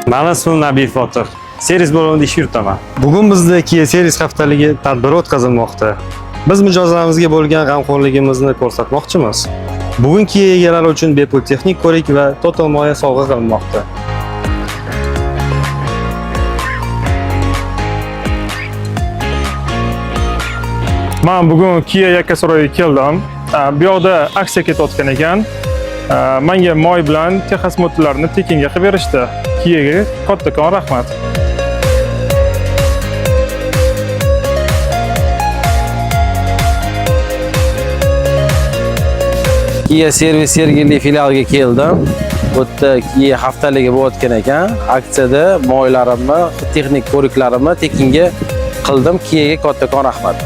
Mana ismim Nabiyev Botir. Servis bo'limida ish yuritaman. Bugun bizda Kia servis haftaligi tadbiri o'tkazilmoqda. Biz mijozlarimizga bo'lgan g'amxo'rligimizni ko'rsatmoqchimiz. Bugun Kia egalari uchun bepul texnik ko'rik va to'lmoya sovg'a qilinmoqda. Men bugun Kia Yakkasaroyga keldim. Bu yoqda aksiya ketayotgan ekan. Menga moy bilan Texas motorlarini tekinga qilib berishdi. Kiaga kattakon rahmat. Kia servis Sergeli filialiga keldim. Bu yerda Kia haftaligi bo'layotgan ekan. Aksiyada moylarimni, texnik ko'riklarimni tekinga qildim. Kiaga kattakon rahmat.